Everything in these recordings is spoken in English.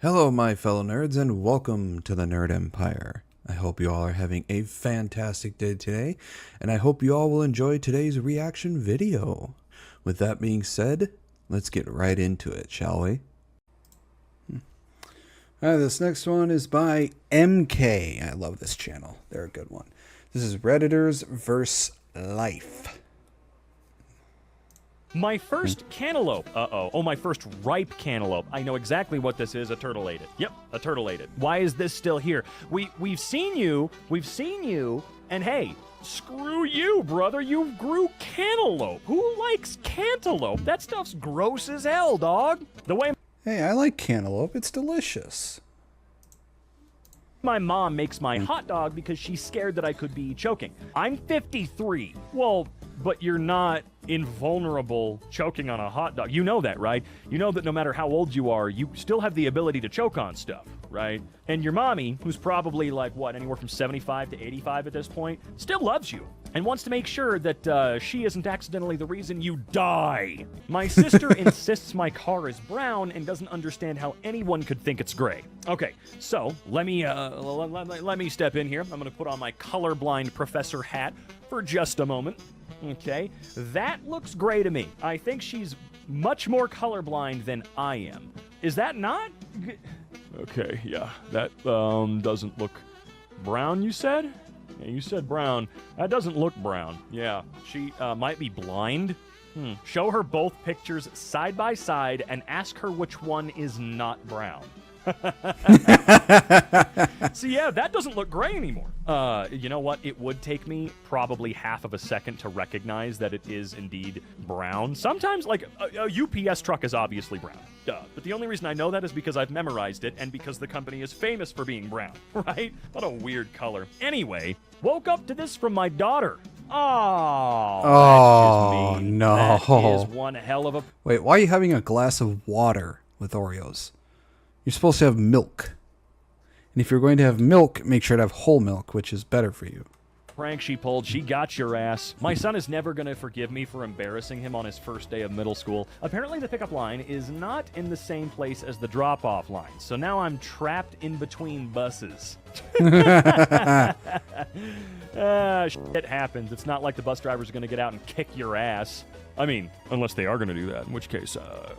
Hello, my fellow nerds, and welcome to the Nerd Empire. I hope you all are having a fantastic day today, and I hope you all will enjoy today's reaction video. With that being said, let's get right into it, shall we? This next one is by MK. I love this channel. They're a good one. This is Redditors vs. Life. My first cantaloupe. Oh, my first ripe cantaloupe. I know exactly what this is. A turtleated. Yep, a turtleated. Why is this still here? We've seen you. And hey, screw you, brother. You grew cantaloupe. Who likes cantaloupe? That stuff's gross as hell, dog. The way Hey, I like cantaloupe. It's delicious. my mom makes my hot dog because she's scared that I could be choking. I'm 53. Well, but you're not invulnerable choking on a hot dog. You know that, right? You know that no matter how old you are, you still have the ability to choke on stuff, right? And your mommy, who's probably like, what, anywhere from 75 to 85 at this point, still loves you and wants to make sure that she isn't accidentally the reason you die. My sister insists my car is brown and doesn't understand how anyone could think it's gray. Okay, so let me step in here. I'm gonna put on my colorblind professor hat for just a moment. Okay, that looks gray to me. I think she's much more colorblind than I am. Is that not? Okay, yeah, that doesn't look brown, you said? Yeah, you said brown. That doesn't look brown. Yeah, she might be blind. Show her both pictures side by side and ask her which one is not brown. See, yeah, that doesn't look gray anymore. You know what? It would take me probably half of a second to recognize that it is indeed brown. Sometimes, like, a UPS truck is obviously brown. Duh. But the only reason I know that is because I've memorized it and because the company is famous for being brown, right? What a weird color. Anyway, woke up to this from my daughter. Oh, no. That is one hell of a... Wait, why are you having a glass of water with Oreos? You're supposed to have milk. And if you're going to have milk, make sure to have whole milk, which is better for you. Prank she pulled. She got your ass. My son is never going to forgive me for embarrassing him on his first day of middle school. Apparently the pickup line is not in the same place as the drop-off line, so now I'm trapped in between buses. Shit happens. It's not like the bus driver's going to get out and kick your ass. I mean, unless they are going to do that, in which case,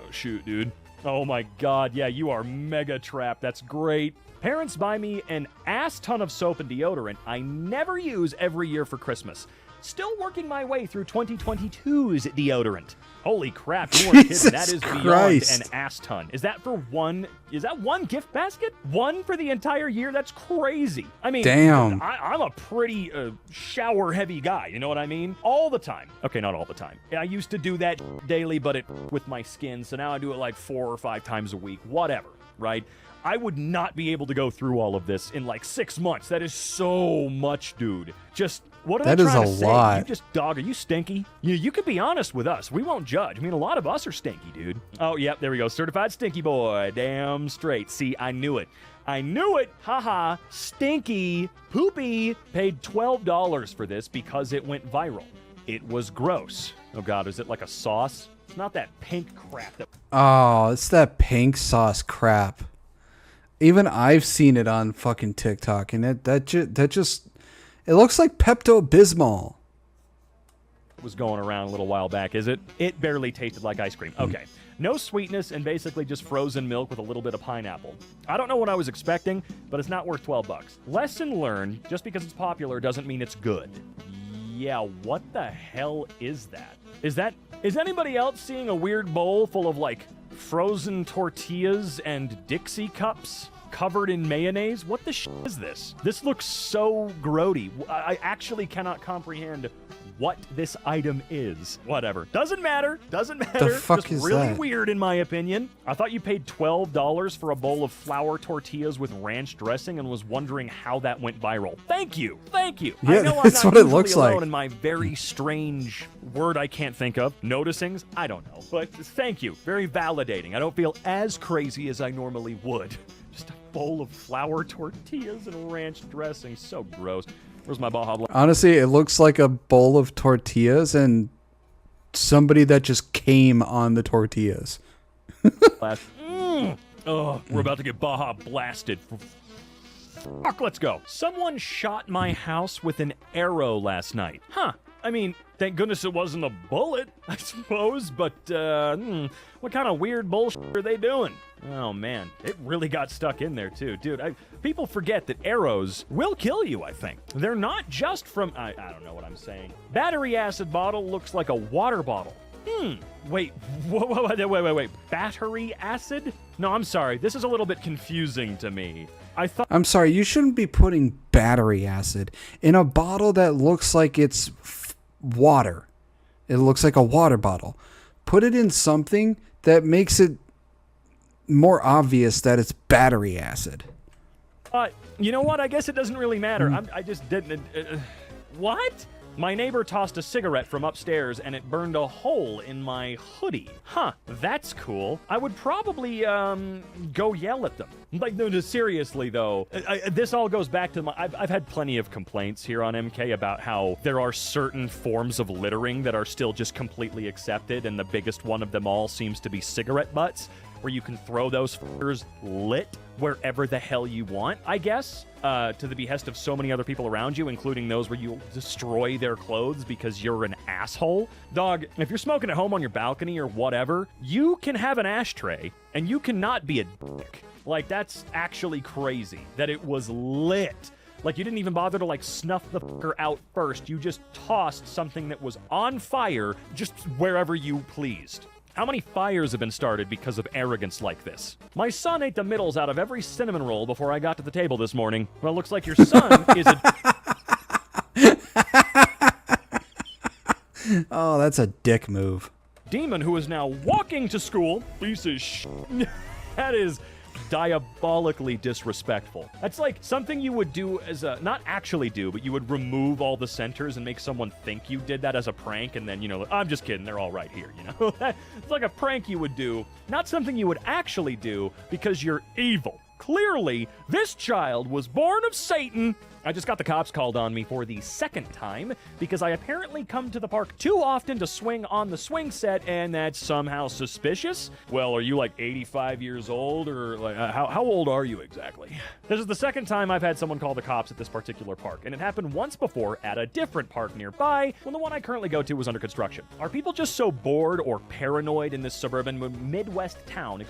shoot, dude. Oh my god, yeah, you are mega trapped. That's great. Parents buy me an ass ton of soap and deodorant I never use every year for Christmas. Still working my way through 2022's deodorant. Holy crap, you weren't kidding. That is beyond an ass ton. Is that for one? Is that one gift basket? One for the entire year? That's crazy. I mean, damn. I'm a pretty shower-heavy guy, you know what I mean? All the time. Okay, not all the time. I used to do that daily, but with my skin, so now I do it like 4 or 5 times a week. Whatever, right? I would not be able to go through all of this in like 6 months. That is so much, dude. Just... what am I trying to say? Lot. You just, dog, are you stinky? You can be honest with us. We won't judge. I mean, a lot of us are stinky, dude. Oh, yep, there we go. Certified stinky boy. Damn straight. See, I knew it. I knew it. Haha. Stinky. Poopy. Paid $12 for this because it went viral. It was gross. Oh, God, is it like a sauce? It's not that pink crap. Oh, it's that pink sauce crap. Even I've seen it on fucking TikTok, and that just... it looks like Pepto-Bismol. Was going around a little while back, is it? It barely tasted like ice cream. Okay. No sweetness and basically just frozen milk with a little bit of pineapple. I don't know what I was expecting, but it's not worth 12 bucks. Lesson learned, just because it's popular doesn't mean it's good. Yeah, what the hell is that? Is anybody else seeing a weird bowl full of like frozen tortillas and Dixie cups covered in mayonnaise? What the shit is this? This looks so grody. I actually cannot comprehend what this item is. Whatever. Doesn't matter. Doesn't matter. The fuck Just is really that? weird in my opinion. I thought you paid $12 for a bowl of flour tortillas with ranch dressing and was wondering how that went viral. Thank you. Thank you. Yeah, I know that's I'm not what it usually looks like. alone in my very strange word I can't think of. Noticings? I don't know. But thank you. Very validating. I don't feel as crazy as I normally would. Just a bowl of flour tortillas and ranch dressing. So gross. Where's my Baja Blast? Honestly, it looks like a bowl of tortillas and somebody that just came on the tortillas. Oh, we're about to get Baja blasted. Fuck, let's go. Someone shot my house with an arrow last night. Huh. I mean, thank goodness it wasn't a bullet, I suppose, but, what kind of weird bullshit are they doing? Oh, man, it really got stuck in there, too. Dude, people forget that arrows will kill you, I think. They're not just from... I don't know what I'm saying. Battery acid bottle looks like a water bottle. Wait, wait. Battery acid? No, I'm sorry. This is a little bit confusing to me. I'm sorry, you shouldn't be putting battery acid in a bottle that looks like it's water. It looks like a water bottle. Put it in something that makes it more obvious that it's battery acid. You know what? I guess it doesn't really matter. I just didn't... what? My neighbor tossed a cigarette from upstairs and it burned a hole in my hoodie. Huh, that's cool. I would probably, go yell at them. Like, no, seriously, though. This all goes back to I've had plenty of complaints here on MK about how there are certain forms of littering that are still just completely accepted, and the biggest one of them all seems to be cigarette butts, where you can throw those fuckers lit wherever the hell you want, I guess, to the behest of so many other people around you, including those where you destroy their clothes because you're an asshole. Dog, if you're smoking at home on your balcony or whatever, you can have an ashtray, and you cannot be a dick. Like, that's actually crazy, that it was lit. Like, you didn't even bother to, like, snuff the fucker out first. You just tossed something that was on fire just wherever you pleased. How many fires have been started because of arrogance like this? My son ate the middles out of every cinnamon roll before I got to the table this morning. Well, it looks like your son is a... Oh, that's a dick move. Demon who is now walking to school. Piece of shit. That is diabolically disrespectful. That's like something you would do as a, not actually do, but you would remove all the centers and make someone think you did that as a prank, and then, you know, I'm just kidding, they're all right here, you know? It's like a prank you would do, not something you would actually do because you're evil. Clearly, this child was born of Satan. I just got the cops called on me for the second time because I apparently come to the park too often to swing on the swing set, and that's somehow suspicious. Well, are you like 85 years old, or like how old are you exactly? This is the second time I've had someone call the cops at this particular park, and it happened once before at a different park nearby when the one I currently go to was under construction. Are people just so bored or paranoid in this suburban Midwest town,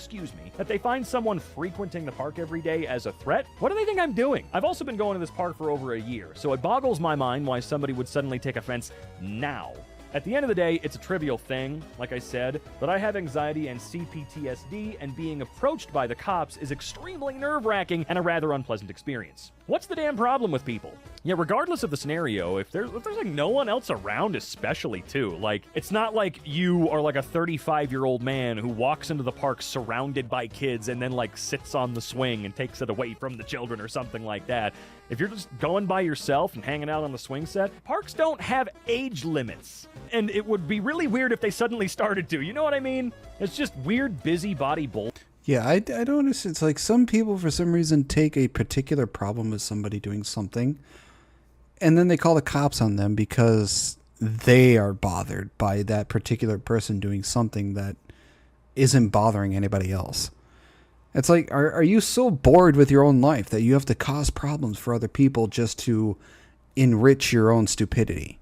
that they find someone frequenting the park every day as a threat? What do they think I'm doing? I've also been going to this park for over a year, so it boggles my mind why somebody would suddenly take offense now. At the end of the day, it's a trivial thing, like I said, but I have anxiety and CPTSD, and being approached by the cops is extremely nerve-wracking and a rather unpleasant experience. What's the damn problem with people? Yeah, regardless of the scenario, if there's like no one else around, especially too, like, it's not like you are like a 35-year-old man who walks into the park surrounded by kids and then like sits on the swing and takes it away from the children or something like that. If you're just going by yourself and hanging out on the swing set, parks don't have age limits. And it would be really weird if they suddenly started to, you know what I mean? It's just weird busybody bull. Yeah, I don't understand. It's like some people, for some reason, take a particular problem with somebody doing something, and then they call the cops on them because they are bothered by that particular person doing something that isn't bothering anybody else. It's like, are you so bored with your own life that you have to cause problems for other people just to enrich your own stupidity?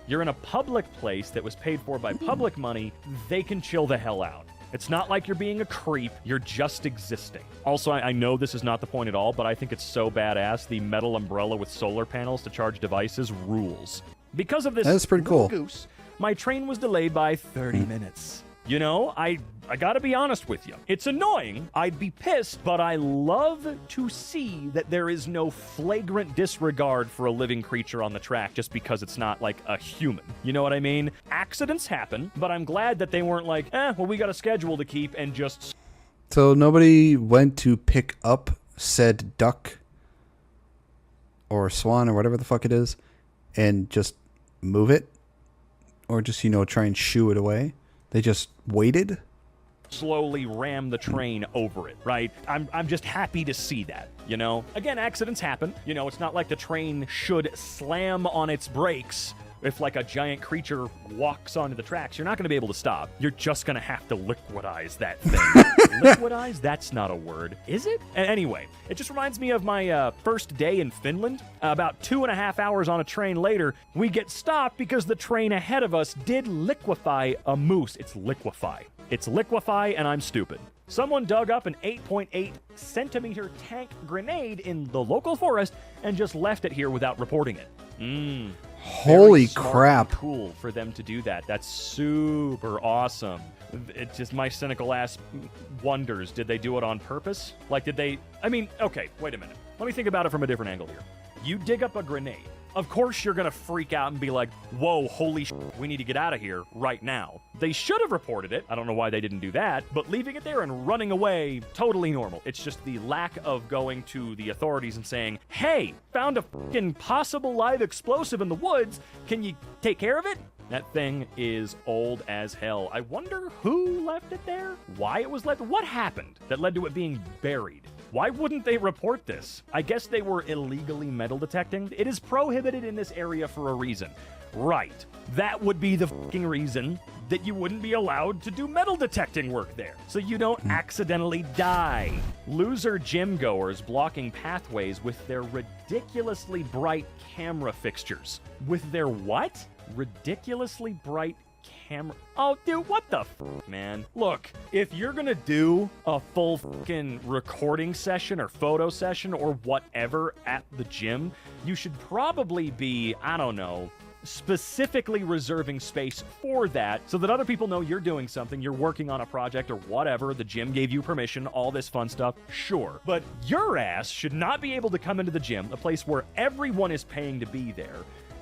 You're in a public place that was paid for by public money. They can chill the hell out. It's not like you're being a creep. You're just existing. Also, I know this is not the point at all, but I think it's so badass. The metal umbrella with solar panels to charge devices rules. Because of this, that's pretty cool. Goose, my train was delayed by 30 minutes. You know, I gotta be honest with you. It's annoying. I'd be pissed, but I love to see that there is no flagrant disregard for a living creature on the track just because it's not like a human. You know what I mean? Accidents happen, but I'm glad that they weren't like, well, we got a schedule to keep and just... So nobody went to pick up said duck or swan or whatever the fuck it is and just move it? Or just, you know, try and shoo it away? They just waited? Slowly ram the train over it, right? I'm just happy to see that, you know? Again, accidents happen. You know, it's not like the train should slam on its brakes If like a giant creature walks onto the tracks, you're not going to be able to stop. You're just going to have to liquidize that thing. Liquidize? That's not a word. Is it? Anyway, it just reminds me of my first day in Finland. About 2.5 hours on a train later, we get stopped because the train ahead of us did liquefy a moose. It's liquefy. It's liquefy, and I'm stupid. Someone dug up an 8.8 centimeter tank grenade in the local forest and just left it here without reporting it. Holy Very smart crap. and cool for them to do that. That's super awesome. It's just my cynical ass wonders, did they do it on purpose? Like, did they... I mean, okay, wait a minute. Let me think about it from a different angle here. You dig up a grenade. Of course you're gonna freak out and be like, whoa, holy sh**, we need to get out of here right now. They should have reported it. I don't know why they didn't do that, but leaving it there and running away, totally normal. It's just the lack of going to the authorities and saying, hey, found a fucking possible live explosive in the woods. Can you take care of it? That thing is old as hell. I wonder who left it there? Why it was left? What happened that led to it being buried? Why wouldn't they report this? I guess they were illegally metal detecting. It is prohibited in this area for a reason. Right. That would be the fucking reason that you wouldn't be allowed to do metal detecting work there, so you don't accidentally die. Loser gym goers blocking pathways with their ridiculously bright camera fixtures. With their what? Ridiculously bright camera. Oh, dude, what the man? Look, if you're gonna do a full fucking recording session or photo session or whatever at the gym, you should probably be, I don't know, specifically reserving space for that so that other people know you're doing something, you're working on a project or whatever, the gym gave you permission, all this fun stuff, sure. But your ass should not be able to come into the gym, a place where everyone is paying to be there,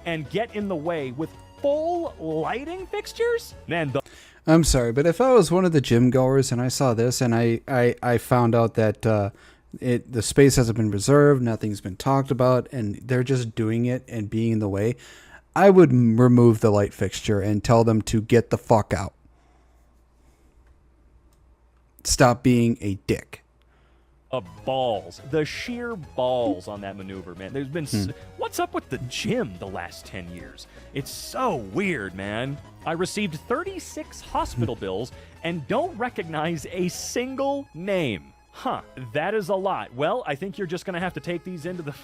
and get in the way with full lighting fixtures? Man, I'm sorry, but if I was one of the gym goers and I saw this and I found out that the space hasn't been reserved, nothing's been talked about, and they're just doing it and being in the way, I would remove the light fixture and tell them to get the fuck out. Stop being a dick. Balls. The sheer balls on that maneuver, man. There's been... What's up with the gym the last 10 years? It's so weird, man. I received 36 hospital bills and don't recognize a single name. Huh, that is a lot. Well, I think you're just going to have to take these into the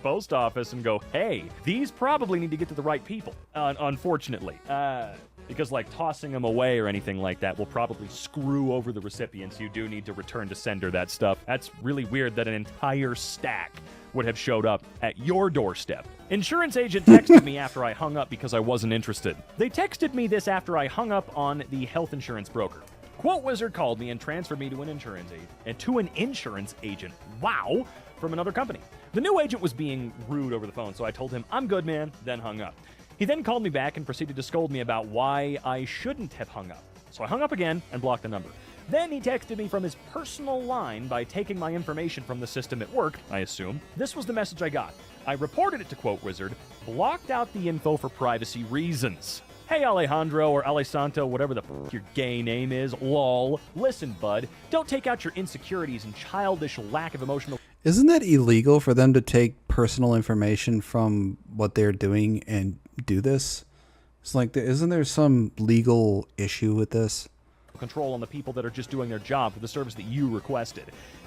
post office and go, hey, these probably need to get to the right people, unfortunately. Because, like, tossing them away or anything like that will probably screw over the recipients. You do need to return to sender that stuff. That's really weird that an entire stack would have showed up at your doorstep. Insurance agent texted me after I hung up because I wasn't interested. They texted me this after I hung up on the health insurance broker. Quote Wizard called me and transferred me to an insurance agent. Wow, from another company. The new agent was being rude over the phone, so I told him, I'm good, man, then hung up. He then called me back and proceeded to scold me about why I shouldn't have hung up. So I hung up again and blocked the number. Then he texted me from his personal line by taking my information from the system at work, I assume. This was the message I got. I reported it to Quote Wizard, blocked out the info for privacy reasons. Hey Alejandro or Alessanto, whatever the f*** your gay name is, lol. Listen, bud, don't take out your insecurities and childish lack of emotional... Isn't that illegal for them to take personal information from what they're doing and do this? It's like, isn't there some legal issue with this? Control on the people that are just doing their job for the service that you requested.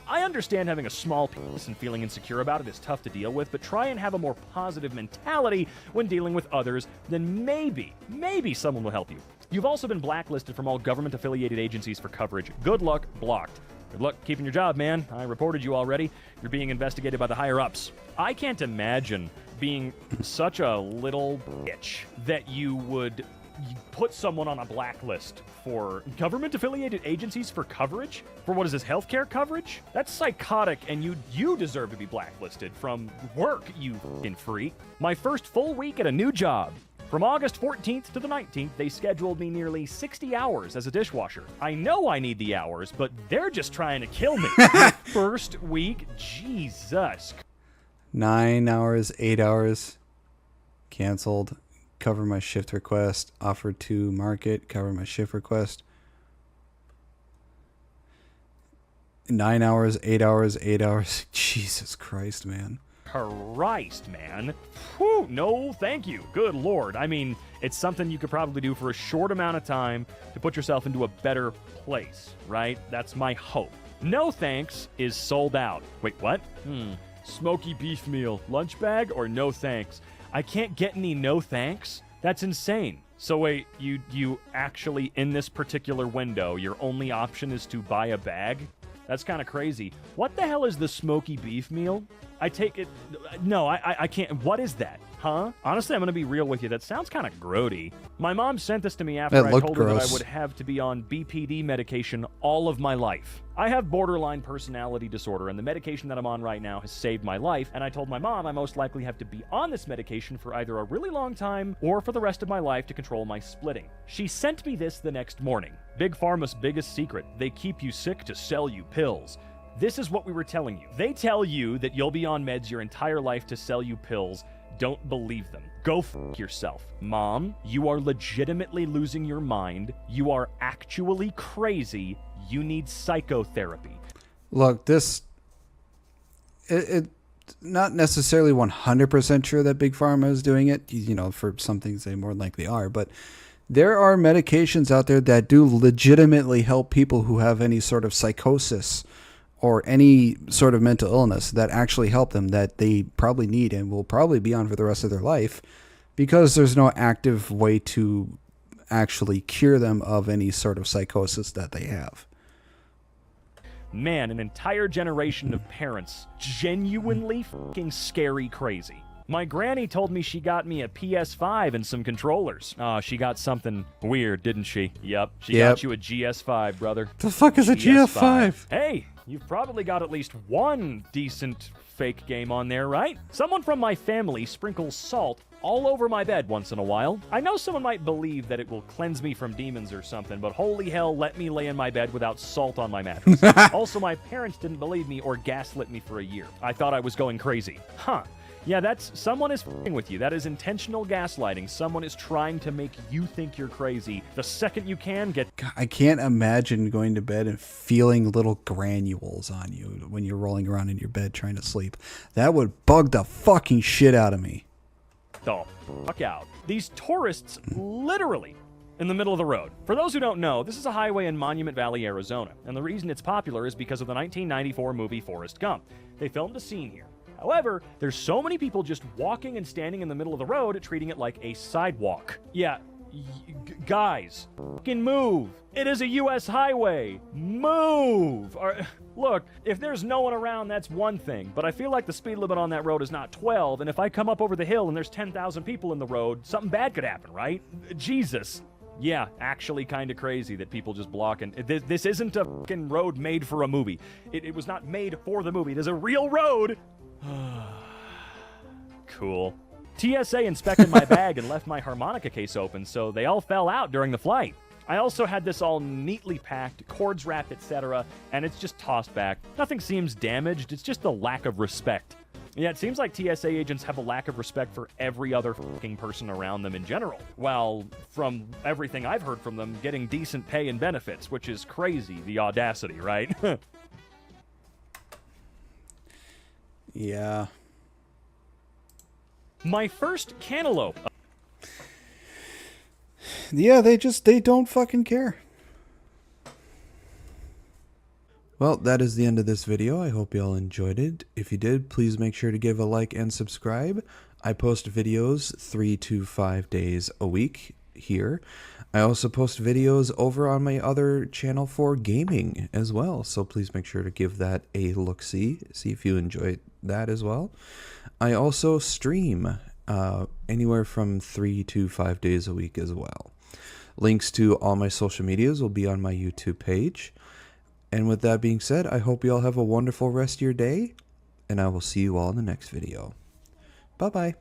I understand having a small penis and feeling insecure about it is tough to deal with, but try and have a more positive mentality when dealing with others, then maybe someone will help you. You've also been blacklisted from all government-affiliated agencies for coverage. Good luck, blocked. Good luck keeping your job, man. I reported you already. You're being investigated by the higher-ups. I can't imagine being such a little bitch that you would put someone on a blacklist for government-affiliated agencies for coverage? For what is this, healthcare coverage? That's psychotic, and you deserve to be blacklisted from work, you f***ing freak. My first full week at a new job. From August 14th to the 19th, they scheduled me nearly 60 hours as a dishwasher. I know I need the hours, but they're just trying to kill me. First week? Jesus. 9 hours, 8 hours, canceled. Cover my shift request. Offered to market. Cover my shift request. 9 hours, 8 hours, 8 hours. Jesus Christ, man. Christ, man. Whew, no thank you. Good Lord. I mean, it's something you could probably do for a short amount of time to put yourself into a better place, right? That's my hope. No thanks is sold out. Wait, what? Smoky beef meal, lunch bag, or no thanks? I can't get any no thanks? That's insane. So wait, you actually, in this particular window, your only option is to buy a bag? That's kind of crazy. What the hell is the smoky beef meal? I take it... No, I can't... What is that? Huh? Honestly, I'm going to be real with you. That sounds kind of grody. My mom sent this to me after I told her that I would have to be on BPD medication all of my life. I have borderline personality disorder, and the medication that I'm on right now has saved my life, and I told my mom I most likely have to be on this medication for either a really long time or for the rest of my life to control my splitting. She sent me this the next morning. Big Pharma's biggest secret. They keep you sick to sell you pills. This is what we were telling you. They tell you that you'll be on meds your entire life to sell you pills. Don't believe them. Go f*** yourself. Mom, you are legitimately losing your mind. You are actually crazy. You need psychotherapy. Look, it's not necessarily 100% sure that Big Pharma is doing it. You know, for some things they more likely are, but there are medications out there that do legitimately help people who have any sort of psychosis or any sort of mental illness that actually help them, that they probably need and will probably be on for the rest of their life, because there's no active way to actually cure them of any sort of psychosis that they have. Man, an entire generation of parents genuinely fucking scary crazy. My granny told me she got me a PS5 and some controllers. Oh, she got something weird, didn't she? Yep, she got you a GS5, brother. The fuck is a GS5? Hey, you've probably got at least one decent fake game on there, right? Someone from my family sprinkles salt all over my bed once in a while. I know someone might believe that it will cleanse me from demons or something, but holy hell, let me lay in my bed without salt on my mattress. Also, my parents didn't believe me or gaslit me for a year. I thought I was going crazy. Huh. Yeah, that's... Someone is f***ing with you. That is intentional gaslighting. Someone is trying to make you think you're crazy. The second you can, get... God, I can't imagine going to bed and feeling little granules on you when you're rolling around in your bed trying to sleep. That would bug the fucking shit out of me. The fuck out. These tourists literally in the middle of the road. For those who don't know, this is a highway in Monument Valley, Arizona. And the reason it's popular is because of the 1994 movie Forrest Gump. They filmed a scene here. However, there's so many people just walking and standing in the middle of the road, treating it like a sidewalk. Yeah, guys, fucking move. It is a U.S. highway. Move. Look, if there's no one around, that's one thing. But I feel like the speed limit on that road is not 12, and if I come up over the hill and there's 10,000 people in the road, something bad could happen, right? Jesus. Yeah, actually kind of crazy that people just block. And this isn't a fucking road made for a movie. It was not made for the movie. It is a real road. Cool. TSA inspected my bag and left my harmonica case open, so they all fell out during the flight. I also had this all neatly packed, cords wrapped, etc., and it's just tossed back. Nothing seems damaged, it's just the lack of respect. Yeah, it seems like TSA agents have a lack of respect for every other fucking person around them in general. While, from everything I've heard from them, getting decent pay and benefits, which is crazy, the audacity, right? Yeah. My first cantaloupe. Yeah, they don't fucking care. Well, that is the end of this video. I hope you all enjoyed it. If you did, please make sure to give a like and subscribe. I post videos 3 to 5 days a week here. I also post videos over on my other channel for gaming as well, so please make sure to give that a look-see, see if you enjoy that as well. I also stream anywhere from 3 to 5 days a week as well. Links to all my social medias will be on my YouTube page. And with that being said, I hope you all have a wonderful rest of your day, and I will see you all in the next video. Bye-bye.